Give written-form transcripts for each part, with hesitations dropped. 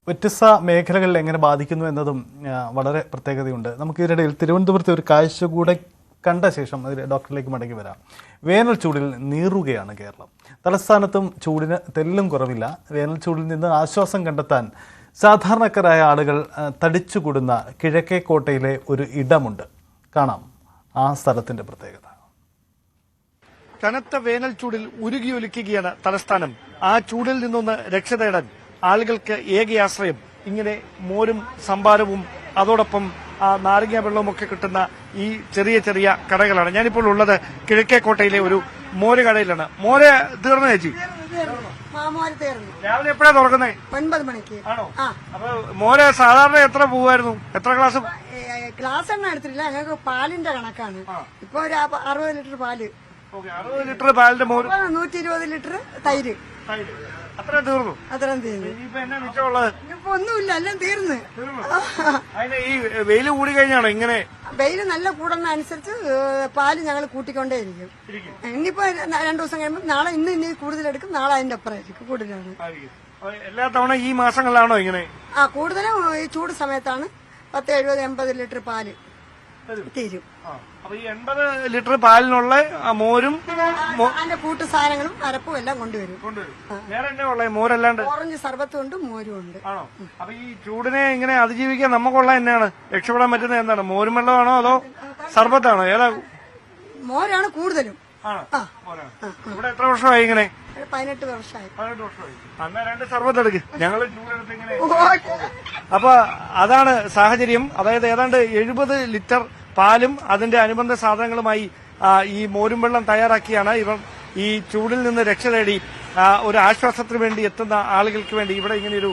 വ്യത്യസ്ത മേഖലകളിൽ എങ്ങനെ ബാധിക്കുന്നു എന്നതും വളരെ പ്രത്യേകതയുണ്ട്. നമുക്ക് ഇതിനിടയിൽ തിരുവനന്തപുരത്തെ ഒരു കാഴ്ച കൂടെ കണ്ട ശേഷം അതിൽ ഡോക്ടറിലേക്ക് മടങ്ങി വരാം. വേനൽ ചൂടിൽ നീറുകയാണ് കേരളം. തലസ്ഥാനത്തും ചൂടിന് തെല്ലും കുറവില്ല. വേനൽ ചൂടിൽ നിന്ന് ആശ്വാസം കണ്ടെത്താൻ സാധാരണക്കാരായ ആളുകൾ തടിച്ചുകൂടുന്ന കിഴക്കേക്കോട്ടയിലെ ഒരു ഇടമുണ്ട്. കാണാം ആ സ്ഥലത്തിന്റെ പ്രത്യേകത. കനത്ത വേനൽ ചൂടിൽ ഉരുകിയൊലിക്കുകയാണ് തലസ്ഥാനം. ആ ചൂടിൽ നിന്നൊന്ന് രക്ഷ തേടാൻ ആളുകൾക്ക് ഏകയാശ്രയം ഇങ്ങനെ മോരും സംഭാരവും അതോടൊപ്പം നാരങ്ങ വെള്ളവും ഒക്കെ കിട്ടുന്ന ഈ ചെറിയ ചെറിയ കടകളാണ്. ഞാനിപ്പോൾ ഉള്ളത് കിഴക്കേക്കോട്ടയിലെ ഒരു മോര് കടയിലാണ്. മോര് തീർന്നു ചേച്ചി? രാവിലെ എപ്പോഴാ തുറക്കുന്നത്? 9 മണിക്ക്. ആണോ? അപ്പൊ മോര് സാധാരണ എത്ര പോവായിരുന്നു? എത്ര ഗ്ലാസ്? ഗ്ലാസ് ഒന്നും എടുത്തിട്ടില്ല, ഞങ്ങൾക്ക് പാലിന്റെ കണക്കാണ്. ഇപ്പൊ ഒരു 60 ലിറ്റർ പാല്. 60 ലിറ്റർ പാലിന്റെ മോര്, 120 ലിറ്റർ തൈര്. അത്രയും തീർന്നു? അത്രയും തീർന്നു. ഇപ്പൊ എന്നാ മിച്ചമുള്ളത്? ഇപ്പൊ ഒന്നുമില്ല, എല്ലാം തീർന്ന്. അതിന് ഈ വെയിൽ കൂടി കഴിഞ്ഞാണോ ഇങ്ങനെ? വെയിൽ നല്ല കൂടുന്ന അനുസരിച്ച് പാല് ഞങ്ങൾ കൂട്ടിക്കൊണ്ടേയിരിക്കും. ഇനിയിപ്പോ 2 ദിവസം കഴിയുമ്പോൾ നാളെ ഇന്ന് കൂടുതലെടുക്കും, നാളെ അതിന്റെ അപ്പുറമായിരിക്കും കൂടുതലാണ്. എല്ലാ തവണ ഈ മാസങ്ങളിലാണോ ഇങ്ങനെ? കൂടുതലും ഈ ചൂട് സമയത്താണ് 10, 70, 80 ലിറ്റർ പാല് തീരും. അപ്പൊ ഈ 80 ലിറ്റർ പാലിനുള്ള മോരും അതിന്റെ കൂട്ടു സാധനങ്ങളും അരപ്പും എല്ലാം കൊണ്ടുവരും. വേറെ എന്നാ ഉള്ളത്? മോരല്ലാണ്ട് ഓറഞ്ച് സർബത്തും ഉണ്ട്, മോരും ഉണ്ട്. ആണോ? അപ്പൊ ഈ ചൂടിനെ ഇങ്ങനെ അതിജീവിക്കാൻ നമുക്കുള്ള എന്നാണ് രക്ഷപ്പെടാൻ പറ്റുന്നത്? എന്താണ്? മോരും വെള്ളമാണോ അതോ സർബത്താണോ? ഏതാ? മോരാണ് കൂടുതലും. ഇവിടെ എത്ര വർഷമായി ഇങ്ങനെ? 18 വർഷമായി. 18 വർഷമായി. അന്നാ 2 സർബത്ത് എടുക്ക്, ഞങ്ങൾ ചൂടെടുത്ത് ഇങ്ങനെ. അപ്പൊ അതാണ് സാഹചര്യം. അതായത് ഏതാണ്ട് 70 ലിറ്റർ പാലും അതിന്റെ അനുബന്ധ സാധനങ്ങളുമായി ഈ മോരും വെള്ളം തയ്യാറാക്കിയാണ് ഇവർ ഈ ചൂടിൽ നിന്ന് രക്ഷ തേടി ഒരു ആശ്വാസത്തിന് വേണ്ടി എത്തുന്ന ആളുകൾക്ക് വേണ്ടി ഇവിടെ ഇങ്ങനെയൊരു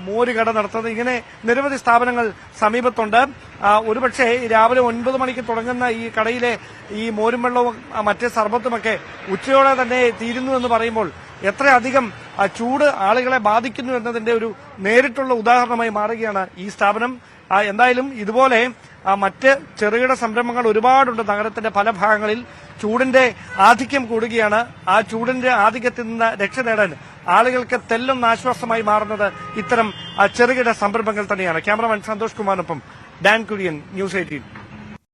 മോര് കട നടത്തുന്നത്. ഇങ്ങനെ നിരവധി സ്ഥാപനങ്ങൾ സമീപത്തുണ്ട്. ഒരുപക്ഷെ രാവിലെ 9 മണിക്ക് തുടങ്ങുന്ന ഈ കടയിലെ ഈ മോരും വെള്ളവും മറ്റേ സർബത്തുമൊക്കെ ഉച്ചയോടെ തന്നെ തീരുന്നു എന്ന് പറയുമ്പോൾ എത്രയധികം ചൂട് ആളുകളെ ബാധിക്കുന്നു എന്നതിന്റെ ഒരു നേരിട്ടുള്ള ഉദാഹരണമായി മാറുകയാണ് ഈ സ്ഥാപനം. എന്തായാലും ഇതുപോലെ മറ്റ് ചെറുകിട സംരംഭങ്ങൾ ഒരുപാടുണ്ട് നഗരത്തിന്റെ പല ഭാഗങ്ങളിൽ. ചൂടിന്റെ ആധിക്യം കൂടുകയാണ്. ആ ചൂടിന്റെ ആധിക്യത്തിൽ നിന്ന് രക്ഷ നേടാൻ ആളുകൾക്ക് തെല്ലൊന്ന് ആശ്വാസമായി മാറുന്നത് ഇത്തരം ചെറുകിട സംരംഭങ്ങൾ തന്നെയാണ്. ക്യാമറമാൻ സന്തോഷ് കുമാറിനൊപ്പം ഡാൻ കുര്യൻ, ന്യൂസ് 18.